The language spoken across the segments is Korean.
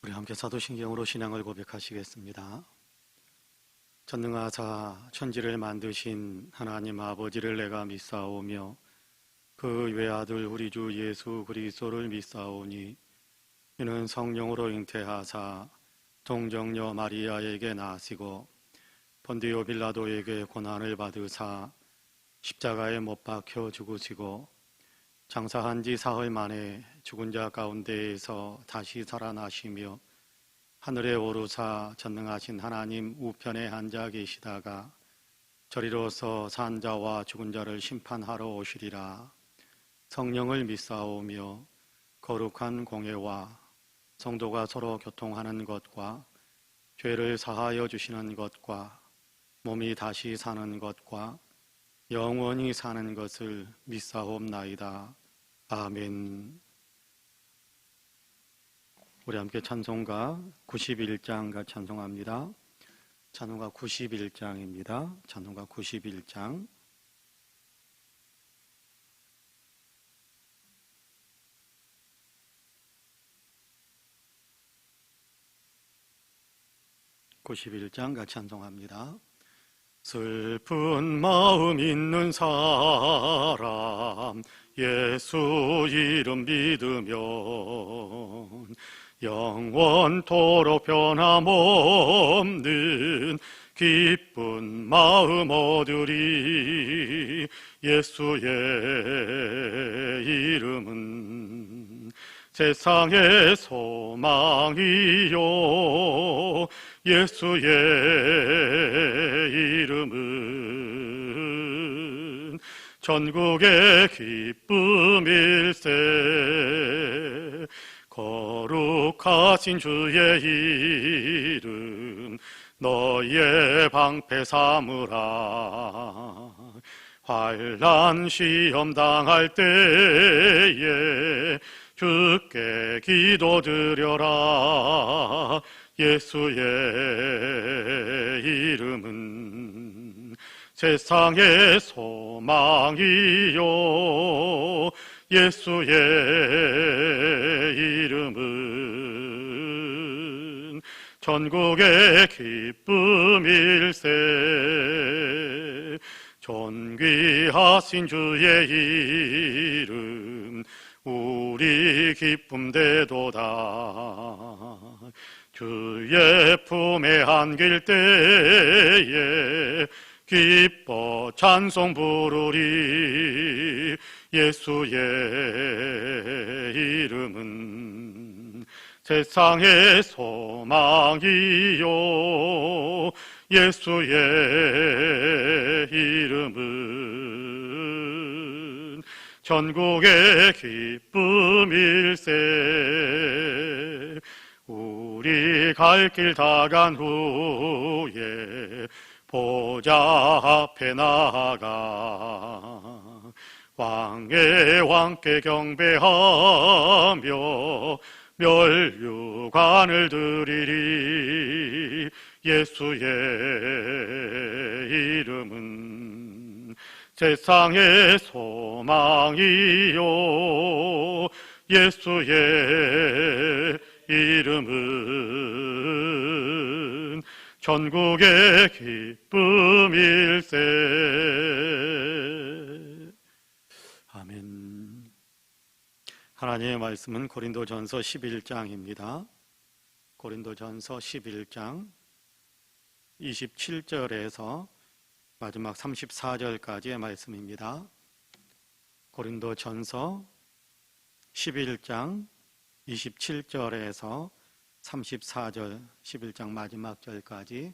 우리 함께 사도신경으로 신앙을 고백하시겠습니다. 전능하사 천지를 만드신 하나님 아버지를 내가 믿사오며 그 외아들 우리 주 예수 그리스도를 믿사오니 이는 성령으로 잉태하사 동정녀 마리아에게 나시고 본디오 빌라도에게 고난을 받으사 십자가에 못 박혀 죽으시고 장사한 지 사흘 만에 죽은 자 가운데에서 다시 살아나시며 하늘에 오르사 전능하신 하나님 우편에 앉아 계시다가 저리로서 산 자와 죽은 자를 심판하러 오시리라. 성령을 믿사오며 거룩한 공회와 성도가 서로 교통하는 것과 죄를 사하여 주시는 것과 몸이 다시 사는 것과 영원히 사는 것을 믿사옵나이다. 아멘. 우리 함께 찬송가 91장과 찬송합니다. 찬송가 91장입니다. 찬송가 91장. 같이 찬송합니다. 슬픈 마음 있는 사람 예수 이름 믿으면 영원토록 변함없는 기쁜 마음 얻으리. 예수의 이름은 세상의 소망이요 예수의 이름은 전국의 기쁨일세. 거룩하신 주의 이름 너의 방패 삼으라. 환난 시험 당할 때에 주께 기도드려라. 예수의 이름은 세상의 소망이요 예수의 이름은 전국의 기쁨일세. 존귀하신 주의 이름 우리 기쁨 되도다. 주의 품에 안길 때에 기뻐 찬송 부르리. 예수의 이름은 세상의 소망이요 예수의 이름은 전국의 기쁨일세. 우리 갈 길 다 간 후에 보좌 앞에 나아가 왕의 왕께 경배하며 멸류관을 드리리. 예수의 이름은 세상의 소망이요 예수의 이름은 전국의 기쁨일세. 아멘. 하나님의 말씀은 고린도전서 11장입니다. 고린도전서 11장 27절에서 마지막 34절까지의 말씀입니다. 고린도전서 11장 27절에서 34절 11장 마지막 절까지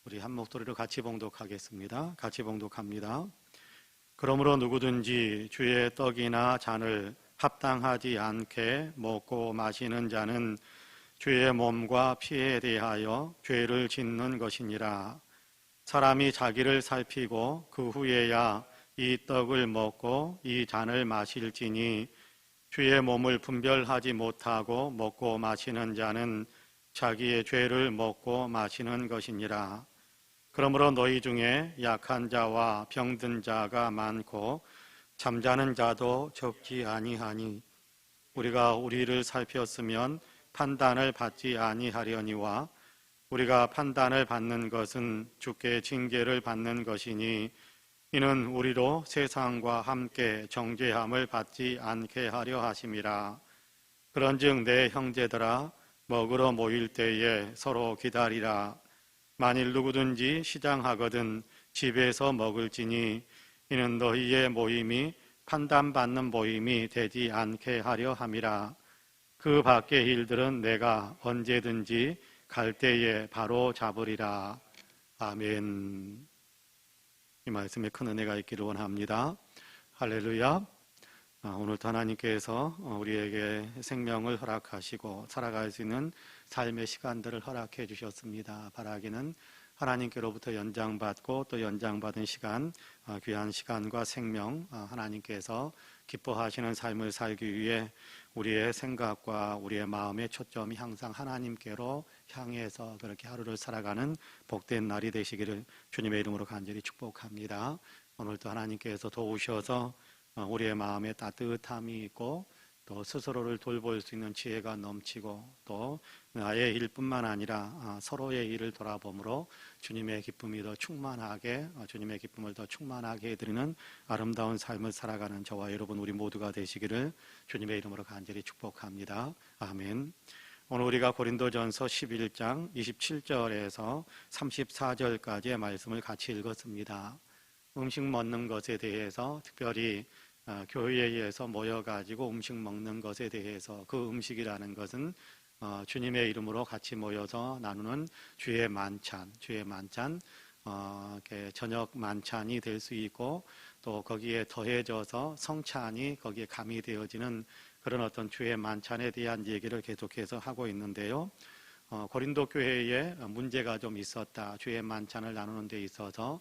우리 한 목소리로 같이 봉독하겠습니다. 같이 봉독합니다. 그러므로 누구든지 주의 떡이나 잔을 합당하지 않게 먹고 마시는 자는 주의 몸과 피에 대하여 죄를 짓는 것이니라. 사람이 자기를 살피고 그 후에야 이 떡을 먹고 이 잔을 마실지니 주의 몸을 분별하지 못하고 먹고 마시는 자는 자기의 죄를 먹고 마시는 것이니라. 그러므로 너희 중에 약한 자와 병든 자가 많고 잠자는 자도 적지 아니하니 우리가 우리를 살폈으면 판단을 받지 아니하려니와 우리가 판단을 받는 것은 주께 징계를 받는 것이니 이는 우리로 세상과 함께 정죄함을 받지 않게 하려 하심이라. 그런즉 내 형제들아 먹으러 모일 때에 서로 기다리라. 만일 누구든지 시장하거든 집에서 먹을지니 이는 너희의 모임이 판단받는 모임이 되지 않게 하려 함이라. 그 밖의 일들은 내가 언제든지 갈 때에 바로 잡으리라. 아멘. 이 말씀에 큰 은혜가 있기를 원합니다. 할렐루야. 오늘도 하나님께서 우리에게 생명을 허락하시고 살아갈 수 있는 삶의 시간들을 허락해 주셨습니다. 바라기는 하나님께로부터 연장받고 또 연장받은 시간, 귀한 시간과 생명, 하나님께서 기뻐하시는 삶을 살기 위해 우리의 생각과 우리의 마음의 초점이 항상 하나님께로 향해서 그렇게 하루를 살아가는 복된 날이 되시기를 주님의 이름으로 간절히 축복합니다. 오늘도 하나님께서 도우셔서 우리의 마음에 따뜻함이 있고 또 스스로를 돌볼 수 있는 지혜가 넘치고 또 나의 일뿐만 아니라 서로의 일을 돌아봄으로 주님의 기쁨이 더 충만하게, 주님의 기쁨을 더 충만하게 해드리는 아름다운 삶을 살아가는 저와 여러분 우리 모두가 되시기를 주님의 이름으로 간절히 축복합니다. 아멘. 오늘 우리가 고린도전서 11장 27절에서 34절까지의 말씀을 같이 읽었습니다. 음식 먹는 것에 대해서 특별히 교회에서 모여가지고 음식 먹는 것에 대해서 그 음식이라는 것은 주님의 이름으로 같이 모여서 나누는 주의 만찬, 저녁 만찬이 될 수 있고 또 거기에 더해져서 성찬이 거기에 가미되어지는 그런 어떤 주의 만찬에 대한 얘기를 계속해서 하고 있는데요. 고린도 교회에 문제가 좀 있었다. 주의 만찬을 나누는 데 있어서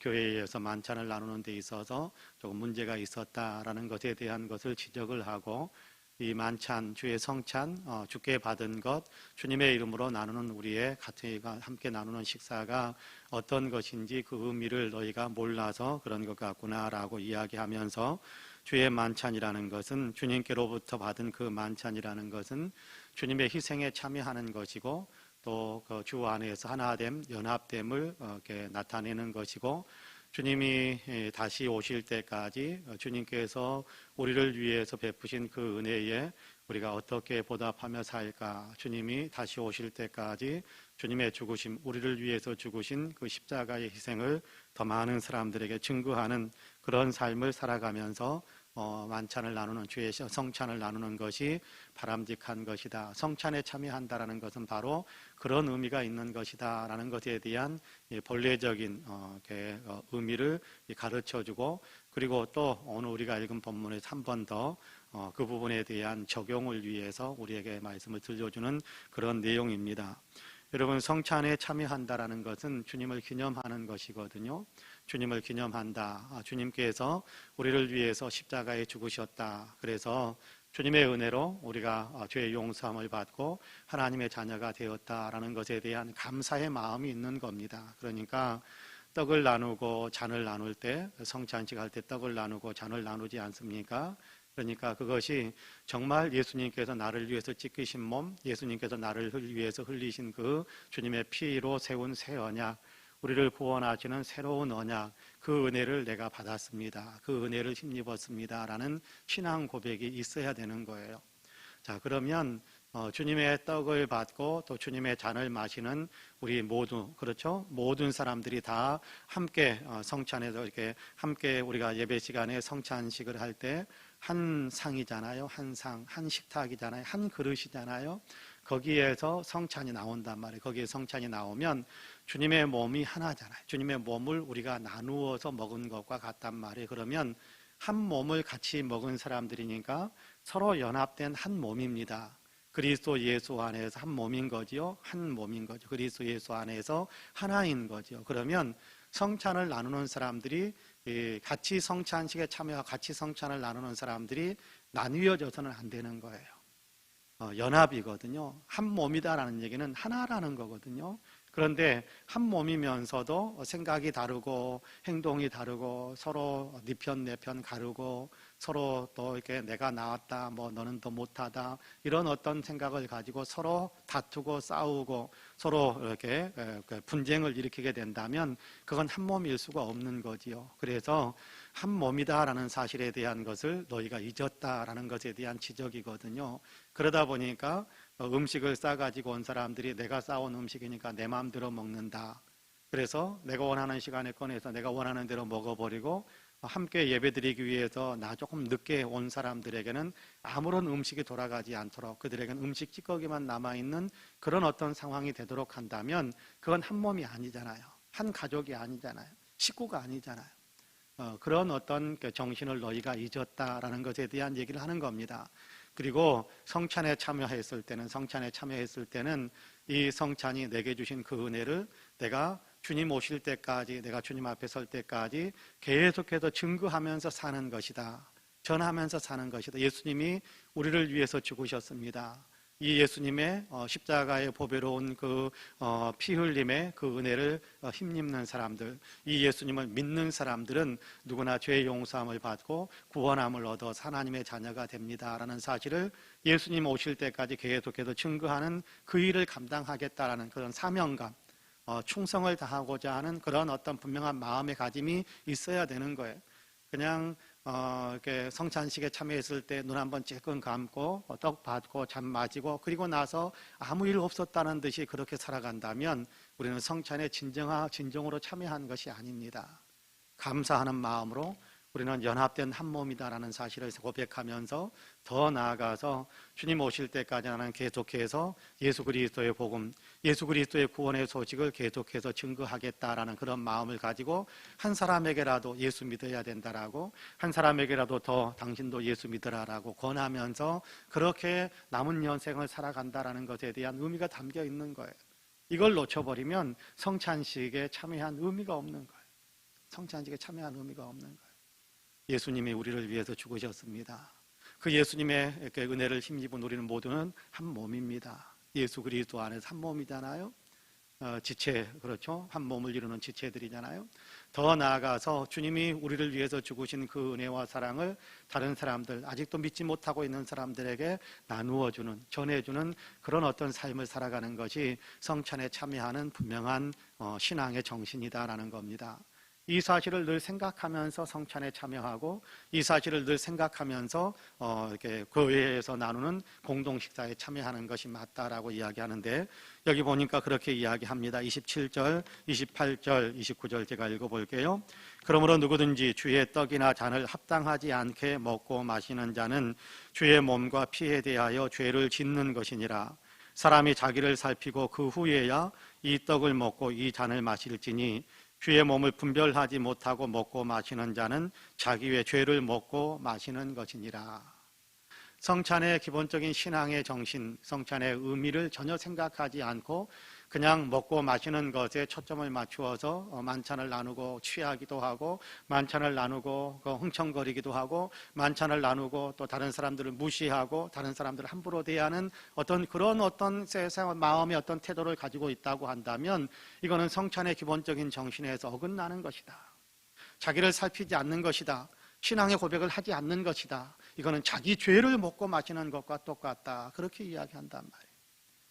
교회에서 만찬을 나누는 데 있어서 조금 문제가 있었다라는 것에 대한 것을 지적을 하고 이 만찬, 주의 성찬, 주께 받은 것, 주님의 이름으로 나누는 우리의 같이 함께 나누는 식사가 어떤 것인지 그 의미를 너희가 몰라서 그런 것 같구나라고 이야기하면서 주의 만찬이라는 것은 주님께로부터 받은 그 만찬이라는 것은 주님의 희생에 참여하는 것이고 또 그 주 안에서 하나됨, 연합됨을 이렇게 나타내는 것이고 주님이 다시 오실 때까지 주님께서 우리를 위해서 베푸신 그 은혜에 우리가 어떻게 보답하며 살까? 주님이 다시 오실 때까지 주님의 죽으심, 우리를 위해서 죽으신 그 십자가의 희생을 더 많은 사람들에게 증거하는 그런 삶을 살아가면서 만찬을 나누는 주의 성찬을 나누는 것이 바람직한 것이다. 성찬에 참여한다라는 것은 바로 그런 의미가 있는 것이다라는 것에 대한 본래적인 의미를 가르쳐주고 그리고 또 오늘 우리가 읽은 본문에서 한 번 더 그 부분에 대한 적용을 위해서 우리에게 말씀을 들려주는 그런 내용입니다. 여러분 성찬에 참여한다라는 것은 주님을 기념하는 것이거든요. 주님을 기념한다. 주님께서 우리를 위해서 십자가에 죽으셨다. 그래서 주님의 은혜로 우리가 죄의 용서함을 받고 하나님의 자녀가 되었다라는 것에 대한 감사의 마음이 있는 겁니다. 그러니까 떡을 나누고 잔을 나눌 때 성찬식 할 때 떡을 나누고 잔을 나누지 않습니까? 그러니까 그것이 정말 예수님께서 나를 위해서 찢기신 몸, 예수님께서 나를 위해서 흘리신 그 주님의 피로 세운 새 언약, 우리를 구원하시는 새로운 언약, 그 은혜를 내가 받았습니다. 그 은혜를 힘입었습니다. 라는 신앙 고백이 있어야 되는 거예요. 자, 그러면 주님의 떡을 받고 또 주님의 잔을 마시는 우리 모두, 그렇죠? 모든 사람들이 다 함께 성찬에서 이렇게 함께 우리가 예배 시간에 성찬식을 할 때 한 상이잖아요. 한 상, 한 식탁이잖아요. 한 그릇이잖아요. 거기에서 성찬이 나온단 말이에요. 거기에 성찬이 나오면 주님의 몸이 하나잖아요. 주님의 몸을 우리가 나누어서 먹은 것과 같단 말이에요. 그러면 한 몸을 같이 먹은 사람들이니까 서로 연합된 한 몸입니다. 그리스도 예수 안에서 한 몸인 거지요. 한 몸인 거죠. 그리스도 예수 안에서 하나인 거죠. 그러면 성찬을 나누는 사람들이 같이 성찬식에 참여하고 같이 성찬을 나누는 사람들이 나뉘어져서는 안 되는 거예요. 연합이거든요. 한 몸이다라는 얘기는 하나라는 거거든요. 그런데 한 몸이면서도 생각이 다르고 행동이 다르고 서로 네 편 내 편 가르고 서로 또 이렇게 내가 나았다, 뭐 너는 더 못하다 이런 어떤 생각을 가지고 서로 다투고 싸우고 서로 이렇게 분쟁을 일으키게 된다면 그건 한 몸일 수가 없는 거지요. 그래서 한 몸이다라는 사실에 대한 것을 너희가 잊었다라는 것에 대한 지적이거든요. 그러다 보니까 음식을 싸가지고 온 사람들이 내가 싸온 음식이니까 내 마음대로 먹는다. 그래서 내가 원하는 시간에 꺼내서 내가 원하는 대로 먹어버리고 함께 예배드리기 위해서 나 조금 늦게 온 사람들에게는 아무런 음식이 돌아가지 않도록 그들에게는 음식 찌꺼기만 남아있는 그런 어떤 상황이 되도록 한다면 그건 한 몸이 아니잖아요. 한 가족이 아니잖아요. 식구가 아니잖아요. 그런 어떤 정신을 너희가 잊었다라는 것에 대한 얘기를 하는 겁니다. 그리고 성찬에 참여했을 때는 이 성찬이 내게 주신 그 은혜를 내가 주님 오실 때까지, 내가 주님 앞에 설 때까지 계속해서 증거하면서 사는 것이다. 전하면서 사는 것이다. 예수님이 우리를 위해서 죽으셨습니다. 이 예수님의 십자가의 보배로운 그 피 흘림의 그 은혜를 힘입는 사람들, 이 예수님을 믿는 사람들은 누구나 죄의 용서함을 받고 구원함을 얻어 하나님의 자녀가 됩니다라는 사실을 예수님 오실 때까지 계속해서 증거하는 그 일을 감당하겠다라는 그런 사명감, 충성을 다하고자 하는 그런 어떤 분명한 마음의 가짐이 있어야 되는 거예요. 그냥 이렇게 성찬식에 참여했을 때 눈 한번 찔끔 감고 떡 받고 잠 맞이고 그리고 나서 아무 일 없었다는 듯이 그렇게 살아간다면 우리는 성찬에 진정으로 참여한 것이 아닙니다. 감사하는 마음으로 우리는 연합된 한 몸이다라는 사실을 고백하면서 더 나아가서 주님 오실 때까지 나는 계속해서 예수 그리스도의 복음, 예수 그리스도의 구원의 소식을 계속해서 증거하겠다라는 그런 마음을 가지고 한 사람에게라도 예수 믿어야 된다라고, 한 사람에게라도 더 당신도 예수 믿으라라고 권하면서 그렇게 남은 연생을 살아간다라는 것에 대한 의미가 담겨 있는 거예요. 이걸 놓쳐버리면 성찬식에 참여한 의미가 없는 거예요. 성찬식에 참여한 의미가 없는 거예요. 예수님이 우리를 위해서 죽으셨습니다. 그 예수님의 은혜를 힘입은 우리는 모두는 한 몸입니다. 예수 그리스도 안에서 한 몸이잖아요. 지체, 그렇죠? 한 몸을 이루는 지체들이잖아요. 더 나아가서 주님이 우리를 위해서 죽으신 그 은혜와 사랑을 다른 사람들, 아직도 믿지 못하고 있는 사람들에게 나누어주는, 전해주는 그런 어떤 삶을 살아가는 것이 성찬에 참여하는 분명한 신앙의 정신이다라는 겁니다. 이 사실을 늘 생각하면서 성찬에 참여하고 이 사실을 늘 생각하면서 이렇게 교회에서 나누는 공동 식사에 참여하는 것이 맞다라고 이야기하는데 여기 보니까 그렇게 이야기합니다. 27절, 28절, 29절 제가 읽어볼게요. 그러므로 누구든지 주의 떡이나 잔을 합당하지 않게 먹고 마시는 자는 주의 몸과 피에 대하여 죄를 짓는 것이니라. 사람이 자기를 살피고 그 후에야 이 떡을 먹고 이 잔을 마실지니 주의 몸을 분별하지 못하고 먹고 마시는 자는 자기의 죄를 먹고 마시는 것이니라. 성찬의 기본적인 신앙의 정신, 성찬의 의미를 전혀 생각하지 않고 그냥 먹고 마시는 것에 초점을 맞추어서 만찬을 나누고 취하기도 하고 만찬을 나누고 흥청거리기도 하고 만찬을 나누고 또 다른 사람들을 무시하고 다른 사람들을 함부로 대하는 그런 세상 마음의 어떤 태도를 가지고 있다고 한다면 이거는 성찬의 기본적인 정신에서 어긋나는 것이다. 자기를 살피지 않는 것이다. 신앙의 고백을 하지 않는 것이다. 이거는 자기 죄를 먹고 마시는 것과 똑같다. 그렇게 이야기한단 말이에요.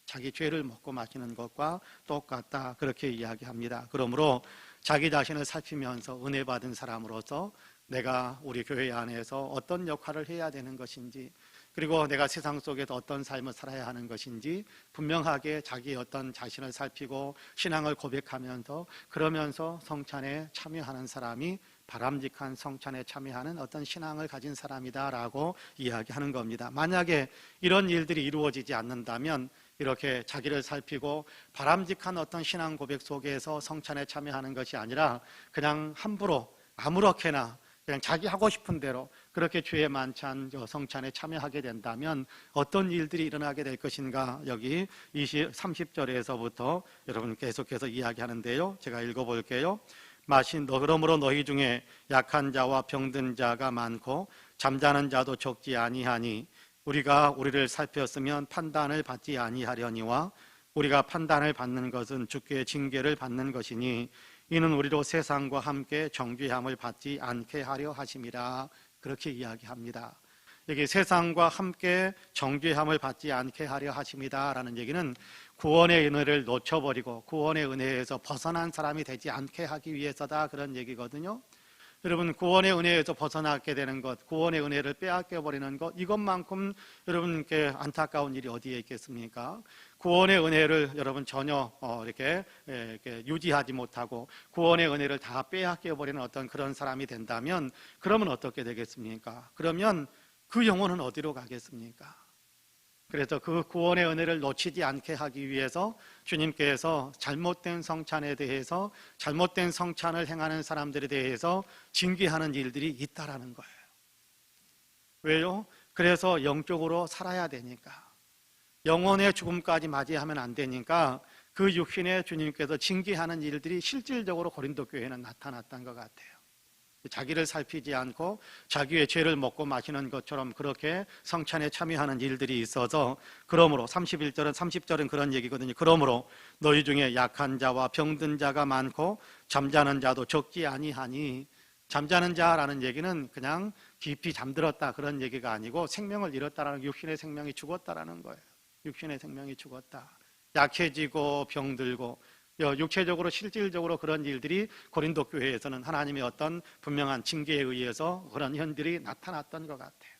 자기 죄를 먹고 마시는 것과 똑같다. 그렇게 이야기합니다. 그러므로 자기 자신을 살피면서 은혜 받은 사람으로서 내가 우리 교회 안에서 어떤 역할을 해야 되는 것인지 그리고 내가 세상 속에서 어떤 삶을 살아야 하는 것인지 분명하게 자기의 어떤 자신을 살피고 신앙을 고백하면서 그러면서 성찬에 참여하는 사람이 바람직한 성찬에 참여하는 어떤 신앙을 가진 사람이다라고 이야기하는 겁니다. 만약에 이런 일들이 이루어지지 않는다면 이렇게 자기를 살피고 바람직한 어떤 신앙 고백 속에서 성찬에 참여하는 것이 아니라 그냥 함부로 아무렇게나 그냥 자기 하고 싶은 대로 그렇게 주의 만찬 성찬에 참여하게 된다면 어떤 일들이 일어나게 될 것인가 여기 30절에서부터 여러분 계속해서 이야기하는데요. 제가 읽어볼게요. 그러므로 너희 중에 약한 자와 병든 자가 많고 잠자는 자도 적지 아니하니 우리가 우리를 살폈으면 판단을 받지 아니하려니와 우리가 판단을 받는 것은 주께 징계를 받는 것이니 이는 우리로 세상과 함께 정죄함을 받지 않게 하려 하심이라. 그렇게 이야기합니다. 여기 세상과 함께 정죄함을 받지 않게 하려 하십니다라는 얘기는 구원의 은혜를 놓쳐버리고 구원의 은혜에서 벗어난 사람이 되지 않게 하기 위해서다, 그런 얘기거든요. 여러분, 구원의 은혜에서 벗어나게 되는 것, 구원의 은혜를 빼앗겨 버리는 것, 이것만큼 여러분께 안타까운 일이 어디에 있겠습니까? 구원의 은혜를 여러분 전혀 이렇게 유지하지 못하고 구원의 은혜를 다 빼앗겨 버리는 어떤 그런 사람이 된다면, 그러면 어떻게 되겠습니까? 그러면 그 영혼은 어디로 가겠습니까? 그래서 그 구원의 은혜를 놓치지 않게 하기 위해서 주님께서 잘못된 성찬에 대해서, 잘못된 성찬을 행하는 사람들에 대해서 징계하는 일들이 있다라는 거예요. 왜요? 그래서 영적으로 살아야 되니까, 영혼의 죽음까지 맞이하면 안 되니까 그 육신에 주님께서 징계하는 일들이 실질적으로 고린도 교회에는 나타났던 것 같아요. 자기를 살피지 않고 자기의 죄를 먹고 마시는 것처럼 그렇게 성찬에 참여하는 일들이 있어서, 그러므로 31절은 30절은 그런 얘기거든요. 그러므로 너희 중에 약한 자와 병든 자가 많고 잠자는 자도 적지 아니하니, 잠자는 자라는 얘기는 그냥 깊이 잠들었다 그런 얘기가 아니고 생명을 잃었다라는, 육신의 생명이 죽었다라는 거예요. 육신의 생명이 죽었다. 약해지고 병들고 육체적으로 실질적으로 그런 일들이 고린도 교회에서는 하나님의 어떤 분명한 징계에 의해서 그런 현들이 나타났던 것 같아요.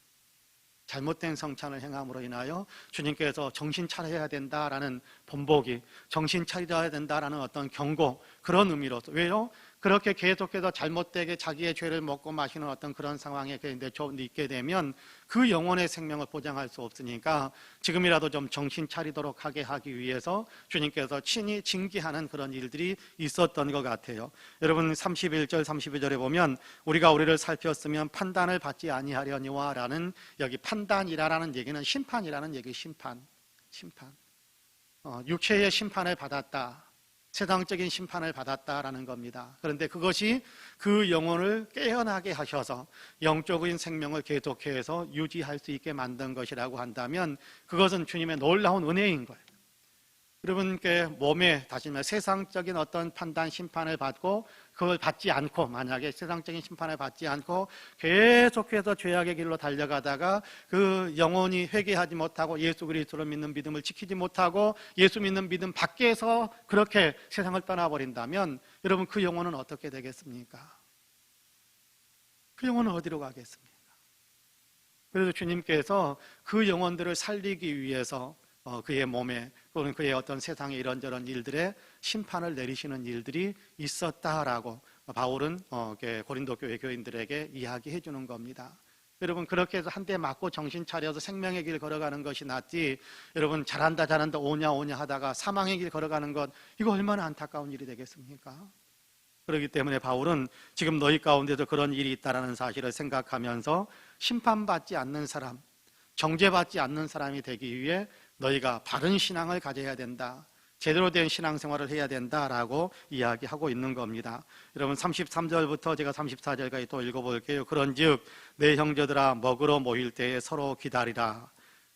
잘못된 성찬을 행함으로 인하여 주님께서 정신 차려야 된다라는 본보기, 정신 차려야 된다라는 어떤 경고, 그런 의미로서. 왜요? 그렇게 계속해서 잘못되게 자기의 죄를 먹고 마시는 어떤 그런 상황에 있게 되면 그 영혼의 생명을 보장할 수 없으니까 지금이라도 좀 정신 차리도록 하게 하기 위해서 주님께서 친히 징계하는 그런 일들이 있었던 것 같아요. 여러분, 31절 32절에 보면 우리가 우리를 살폈으면 판단을 받지 아니하려니와 라는, 여기 판단이라는 얘기는 심판이라는 얘기. 심판. 육체의 심판을 받았다, 세상적인 심판을 받았다라는 겁니다. 그런데 그것이 그 영혼을 깨어나게 하셔서 영적인 생명을 계속해서 유지할 수 있게 만든 것이라고 한다면 그것은 주님의 놀라운 은혜인 거예요. 여러분께 몸에, 다시 말해 세상적인 어떤 판단, 심판을 받고 그걸 받지 않고, 만약에 세상적인 심판을 받지 않고 계속해서 죄악의 길로 달려가다가 그 영혼이 회개하지 못하고 예수 그리스도를 믿는 믿음을 지키지 못하고 예수 믿는 믿음 밖에서 그렇게 세상을 떠나버린다면 여러분, 그 영혼은 어떻게 되겠습니까? 그 영혼은 어디로 가겠습니까? 그래서 주님께서 그 영혼들을 살리기 위해서 그의 몸에 또는 그의 어떤 세상의 이런저런 일들에 심판을 내리시는 일들이 있었다라고 바울은 고린도 교회 교인들에게 이야기해 주는 겁니다. 여러분, 그렇게 해서 한 대 맞고 정신 차려서 생명의 길 걸어가는 것이 낫지, 여러분 잘한다 오냐 하다가 사망의 길 걸어가는 것, 이거 얼마나 안타까운 일이 되겠습니까? 그렇기 때문에 바울은 지금 너희 가운데도 그런 일이 있다는 사실을 생각하면서 심판받지 않는 사람, 정죄받지 않는 사람이 되기 위해 너희가 바른 신앙을 가져야 된다, 제대로 된 신앙생활을 해야 된다라고 이야기하고 있는 겁니다. 여러분, 33절부터 제가 34절까지 또 읽어볼게요. 그런즉 내 형제들아, 먹으러 모일 때에 서로 기다리라.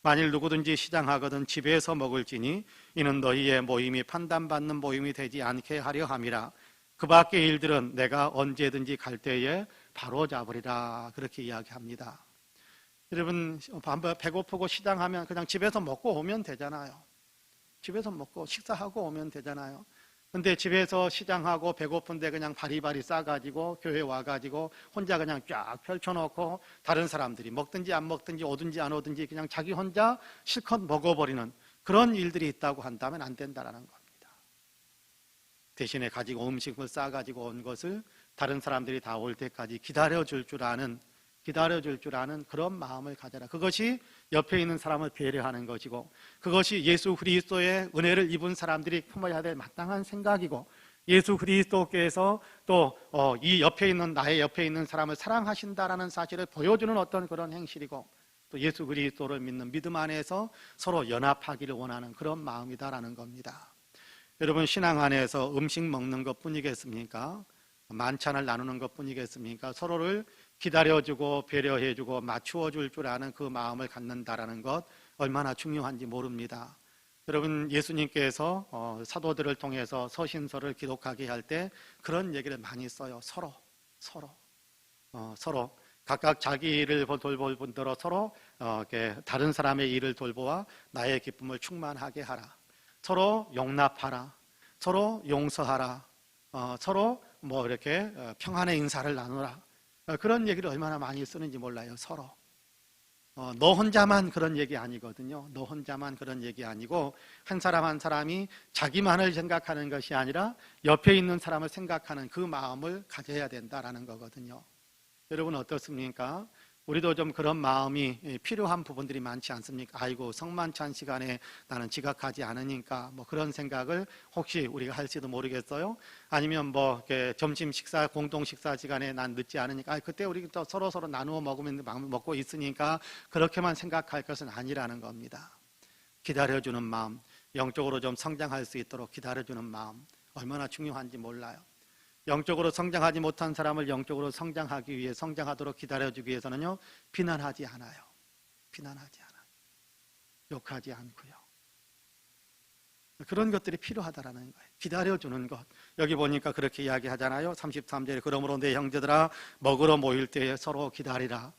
만일 누구든지 시장하거든 집에서 먹을지니 이는 너희의 모임이 판단받는 모임이 되지 않게 하려 함이라. 그 밖의 일들은 내가 언제든지 갈 때에 바로 잡으리라. 그렇게 이야기합니다. 여러분, 배고프고 시장하면 그냥 집에서 먹고 오면 되잖아요. 집에서 먹고 식사하고 오면 되잖아요. 근데 집에서 시장하고 배고픈데 그냥 바리바리 싸가지고 교회 와가지고 혼자 그냥 쫙 펼쳐놓고 다른 사람들이 먹든지 안 먹든지 오든지 안 오든지 그냥 자기 혼자 실컷 먹어버리는 그런 일들이 있다고 한다면 안 된다는 겁니다. 대신에 가지고 음식을 싸가지고 온 것을 다른 사람들이 다 올 때까지 기다려줄 줄 아는 그런 마음을 가져라. 그것이 옆에 있는 사람을 배려하는 것이고, 그것이 예수 그리스도의 은혜를 입은 사람들이 품어야 될 마땅한 생각이고, 예수 그리스도께서 또 이 옆에 있는, 나의 옆에 있는 사람을 사랑하신다라는 사실을 보여주는 어떤 그런 행실이고, 또 예수 그리스도를 믿는 믿음 안에서 서로 연합하기를 원하는 그런 마음이다라는 겁니다. 여러분, 신앙 안에서 음식 먹는 것 뿐이겠습니까? 만찬을 나누는 것 뿐이겠습니까? 서로를 기다려주고 배려해주고 맞추어줄 줄 아는 그 마음을 갖는다라는 것, 얼마나 중요한지 모릅니다. 여러분, 예수님께서 사도들을 통해서 서신서를 기록하게 할 때 그런 얘기를 많이 써요. 서로 각각 자기 일을 돌볼 분대로 서로 다른 사람의 일을 돌보아 나의 기쁨을 충만하게 하라. 서로 용납하라. 서로 용서하라. 서로 이렇게 평안의 인사를 나누라. 그런 얘기를 얼마나 많이 쓰는지 몰라요. 서로. 너 혼자만 그런 얘기 아니거든요. 너 혼자만 그런 얘기 아니고 한 사람 한 사람이 자기만을 생각하는 것이 아니라 옆에 있는 사람을 생각하는 그 마음을 가져야 된다라는 거거든요. 여러분 어떻습니까? 우리도 좀 그런 마음이 필요한 부분들이 많지 않습니까? 아이고 성만찬 시간에 나는 지각하지 않으니까 그런 생각을 혹시 우리가 할지도 모르겠어요. 아니면 점심 식사 공동 식사 시간에 난 늦지 않으니까 그때 우리 또 서로 나누어 먹고 있으니까 그렇게만 생각할 것은 아니라는 겁니다. 기다려주는 마음, 영적으로 좀 성장할 수 있도록 기다려주는 마음 얼마나 중요한지 몰라요. 영적으로 성장하지 못한 사람을 영적으로 성장하기 위해 성장하도록 기다려주기 위해서는요, 비난하지 않아요. 비난하지 않아요. 욕하지 않고요. 그런 것들이 필요하다라는 거예요. 기다려주는 것. 여기 보니까 그렇게 이야기하잖아요. 33절에 그러므로 내 형제들아 먹으러 모일 때에 서로 기다리라.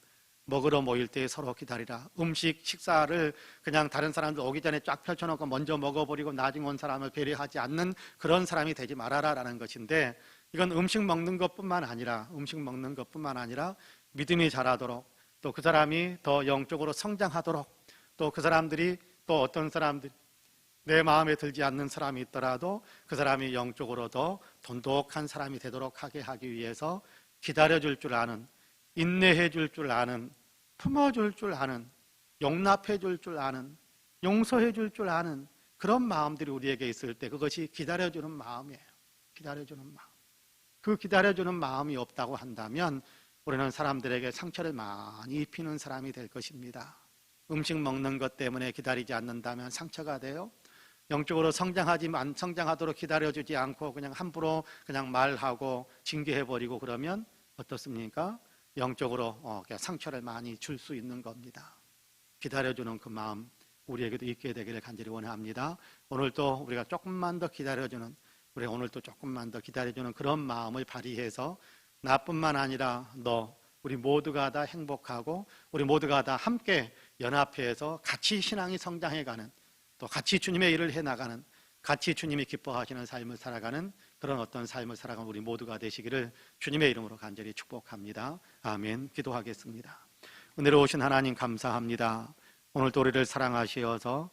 먹으러 모일 때에 서로 기다리라. 식사를 그냥 다른 사람들 오기 전에 쫙 펼쳐놓고 먼저 먹어버리고 나중에 온 사람을 배려하지 않는 그런 사람이 되지 말아라라는 것인데, 이건 음식 먹는 것뿐만 아니라 믿음이 자라도록, 또 그 사람이 더 영적으로 성장하도록, 또 그 사람들이 또 어떤 사람들이 내 마음에 들지 않는 사람이 있더라도 그 사람이 영적으로 더 돈독한 사람이 되도록 하기 위해서 기다려줄 줄 아는, 인내해줄 줄 아는, 품어줄 줄 아는, 용납해줄 줄 아는, 용서해줄 줄 아는 그런 마음들이 우리에게 있을 때 그것이 기다려주는 마음이에요. 기다려주는 마음. 그 기다려주는 마음이 없다고 한다면 우리는 사람들에게 상처를 많이 입히는 사람이 될 것입니다. 음식 먹는 것 때문에 기다리지 않는다면 상처가 돼요. 영적으로 성장하도록 기다려주지 않고 그냥 함부로 그냥 말하고 징계해버리고 그러면 어떻습니까? 영적으로 상처를 많이 줄 수 있는 겁니다. 기다려주는 그 마음 우리에게도 있게 되기를 간절히 원합니다. 오늘도 우리가 조금만 더 기다려주는 그런 마음을 발휘해서 나뿐만 아니라 우리 모두가 다 행복하고 우리 모두가 다 함께 연합해서 같이 신앙이 성장해가는, 또 같이 주님의 일을 해나가는, 같이 주님이 기뻐하시는 삶을 살아가는 그런 어떤 삶을 살아가는 우리 모두가 되시기를 주님의 이름으로 간절히 축복합니다. 아멘. 기도하겠습니다. 은혜로 오신 하나님 감사합니다. 오늘도 우리를 사랑하시어서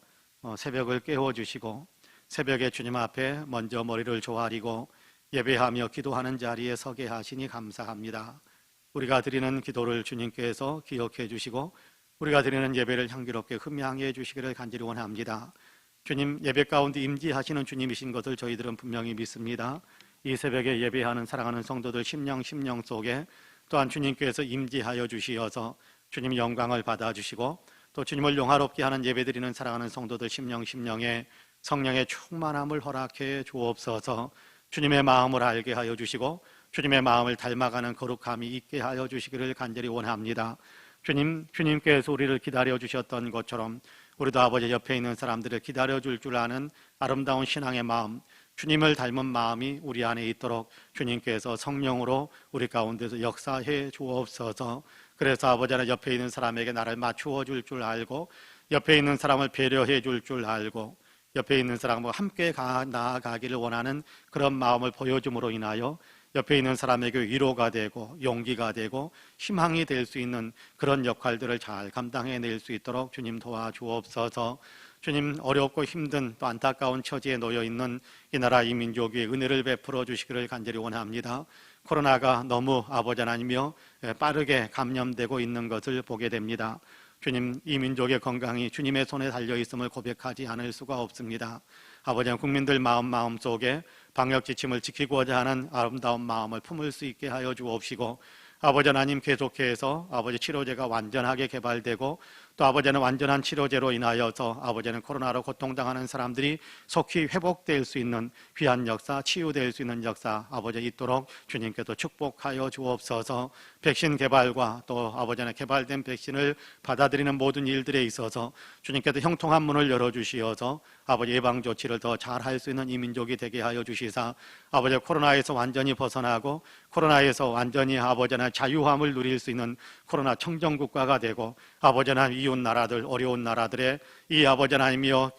새벽을 깨워주시고 새벽에 주님 앞에 먼저 머리를 조아리고 예배하며 기도하는 자리에 서게 하시니 감사합니다. 우리가 드리는 기도를 주님께서 기억해 주시고 우리가 드리는 예배를 향기롭게 흠양해 주시기를 간절히 원합니다. 주님, 예배 가운데 임재하시는 주님이신 것을 저희들은 분명히 믿습니다. 이 새벽에 예배하는 사랑하는 성도들 심령 속에 또한 주님께서 임재하여 주시어서 주님 영광을 받아주시고 또 주님을 영화롭게 하는 예배드리는 사랑하는 성도들 심령에 성령의 충만함을 허락해 주옵소서. 주님의 마음을 알게 하여 주시고 주님의 마음을 닮아가는 거룩함이 있게 하여 주시기를 간절히 원합니다. 주님께서 우리를 기다려 주셨던 것처럼 우리도 아버지 옆에 있는 사람들을 기다려줄 줄 아는 아름다운 신앙의 마음, 주님을 닮은 마음이 우리 안에 있도록 주님께서 성령으로 우리 가운데서 역사해 주옵소서. 그래서 아버지 하나님, 옆에 있는 사람에게 나를 맞추어 줄 줄 알고 옆에 있는 사람을 배려해 줄 줄 알고 옆에 있는 사람과 함께 나아가기를 원하는 그런 마음을 보여줌으로 인하여 옆에 있는 사람에게 위로가 되고 용기가 되고 희망이 될 수 있는 그런 역할들을 잘 감당해낼 수 있도록 주님 도와주옵소서. 주님, 어렵고 힘든 또 안타까운 처지에 놓여있는 이 나라 이 민족 위에 은혜를 베풀어 주시기를 간절히 원합니다. 코로나가 너무 아버지 하나님이여 빠르게 감염되고 있는 것을 보게 됩니다. 주님, 이 민족의 건강이 주님의 손에 달려있음을 고백하지 않을 수가 없습니다. 아버지 하나님, 국민들 마음 속에 방역 지침을 지키고자 하는 아름다운 마음을 품을 수 있게 하여 주옵시고 아버지 하나님, 계속해서 아버지 치료제가 완전하게 개발되고 또 아버지는 완전한 치료제로 인하여서 아버지는 코로나로 고통당하는 사람들이 속히 회복될 수 있는 귀한 역사, 치유될 수 있는 역사 아버지 있도록 주님께서 축복하여 주옵소서. 백신 개발과 또 아버지는 개발된 백신을 받아들이는 모든 일들에 있어서 주님께서 형통한 문을 열어주시어서 아버지 예방 조치를 더 잘할 수 있는 이 민족이 되게 하여 주시사 아버지 코로나에서 완전히 벗어나고 코로나에서 완전히 아버지 하나님 자유함을 누릴 수 있는 코로나 청정국가가 되고 아버지 하나님 이웃 나라들 어려운 나라들의 이 아버지 하나님이여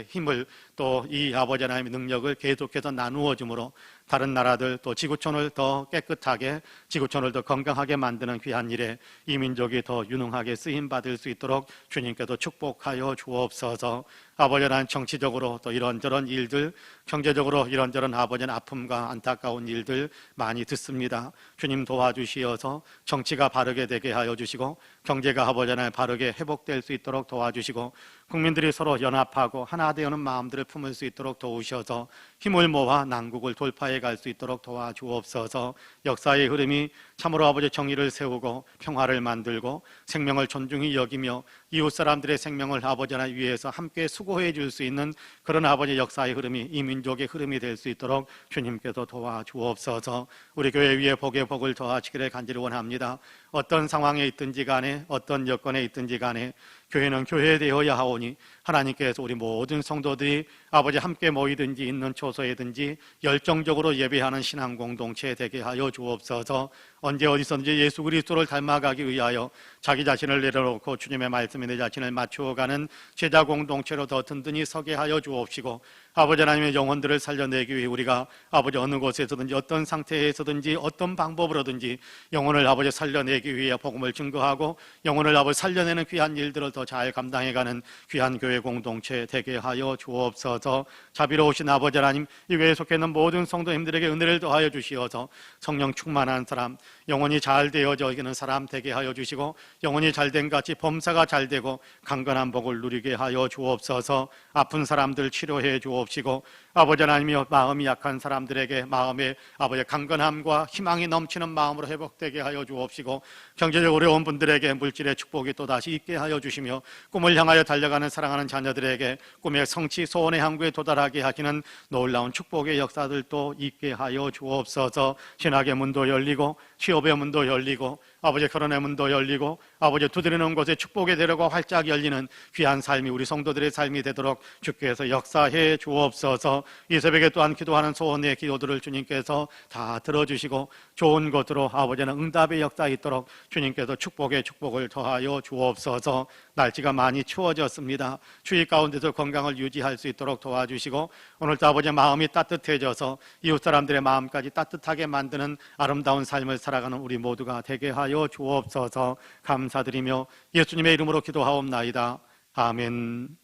힘을 또 이 아버지 하나님의 능력을 계속해서 나누어 줌으로 다른 나라들 또 지구촌을 더 깨끗하게 지구촌을 더 건강하게 만드는 귀한 일에 이 민족이 더 유능하게 쓰임 받을 수 있도록 주님께서 축복하여 주옵소서. 아버지 하나님 정치적으로 또 이런저런 일들 경제적으로 이런저런 아버지 하나님 아픔과 안타까운 일들 많이 듣습니다. 주님 도와주시어서 정치가 바르게 되게 하여 주시고 경제가 아버지 하나님 바르게 회복될 수 있도록 도와주시고 국민들이 서로 연합하고 하나 되어는 마음들을 품을 수 있도록 도우셔서 힘을 모아 난국을 돌파해 갈 수 있도록 도와주옵소서. 역사의 흐름이 참으로 아버지 정의를 세우고 평화를 만들고 생명을 존중히 여기며 이웃 사람들의 생명을 아버지 하나님 위해서 함께 수고해 줄 수 있는 그런 아버지 역사의 흐름이 이 민족의 흐름이 될 수 있도록 주님께서 도와주옵소서. 우리 교회 위에 복의 복을 더하시기를 간절히 원합니다. 어떤 상황에 있든지 간에 어떤 여건에 있든지 간에 교회는 교회되어야 하오니 하나님께서 우리 모든 성도들이 아버지 함께 모이든지 있는 초소에든지 열정적으로 예배하는 신앙 공동체 되게 하여 주옵소서. 언제 어디서든지 예수 그리스도를 닮아가기 위하여 자기 자신을 내려놓고 주님의 말씀에 내 자신을 맞추어가는 제자 공동체로 더 든든히 서게 하여 주옵시고 아버지 하나님의 영혼들을 살려내기 위해 우리가 아버지 어느 곳에서든지 어떤 상태에서든지 어떤 방법으로든지 영혼을 아버지 살려내기 위해 복음을 증거하고 영혼을 아버지 살려내는 귀한 일들을 더 잘 감당해가는 귀한 교회 공동체 되게 하여 주옵소서. 자비로우신 아버지 하나님, 이 교회에 속해 있는 모든 성도님들에게 은혜를 더하여 주시어서 성령 충만한 사람, 영혼이 잘 되어져 있는 사람 되게 하여 주시고 영혼이 잘된 같이 범사가 잘 되고 강건한 복을 누리게 하여 주옵소서. 아픈 사람들 치료해 주옵시고 아버지 하나님이여 마음이 약한 사람들에게 마음에 아버지 강건함과 희망이 넘치는 마음으로 회복되게 하여 주옵시고 경제적으로 어려운 분들에게 물질의 축복이 또다시 있게 하여 주시며 꿈을 향하여 달려가는 사랑하는 자녀들에게 꿈의 성취 소원의 항구에 도달하게 하시는 놀라운 축복의 역사들도 있게 하여 주옵소서. 신학의 문도 열리고 취업의 문도 열리고 아버지 결혼의 문도 열리고 아버지 두드리는 곳에 축복의 대로가 활짝 열리는 귀한 삶이 우리 성도들의 삶이 되도록 주께서 역사해 주옵소서. 이 새벽에 또한 기도하는 소원의 기도들을 주님께서 다 들어주시고 좋은 것으로 아버지는 응답의 역사 있도록 주님께서 축복의 축복을 더하여 주옵소서. 날씨가 많이 추워졌습니다. 추위 가운데서 건강을 유지할 수 있도록 도와주시고 오늘도 아버지 마음이 따뜻해져서 이웃 사람들의 마음까지 따뜻하게 만드는 아름다운 삶을 살아가는 우리 모두가 되게 하여 주옵소서. 감사드리며 예수님의 이름으로 기도하옵나이다. 아멘.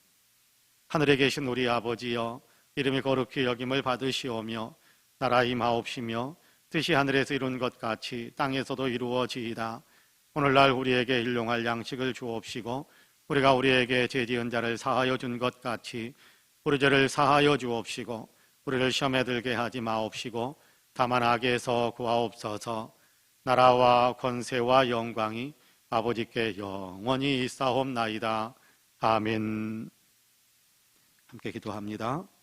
하늘에 계신 우리 아버지여, 이름이 거룩히 여김을 받으시오며 나라 임하옵시며 뜻이 하늘에서 이룬 것 같이 땅에서도 이루어지이다. 오늘날 우리에게 일용할 양식을 주옵시고 우리가 우리에게 죄지은 자를 사하여 준 것 같이 우리 죄를 사하여 주옵시고 우리를 시험에 들게 하지 마옵시고 다만 악에서 구하옵소서. 나라와 권세와 영광이 아버지께 영원히 있사옵나이다. 아멘. 함께 기도합니다.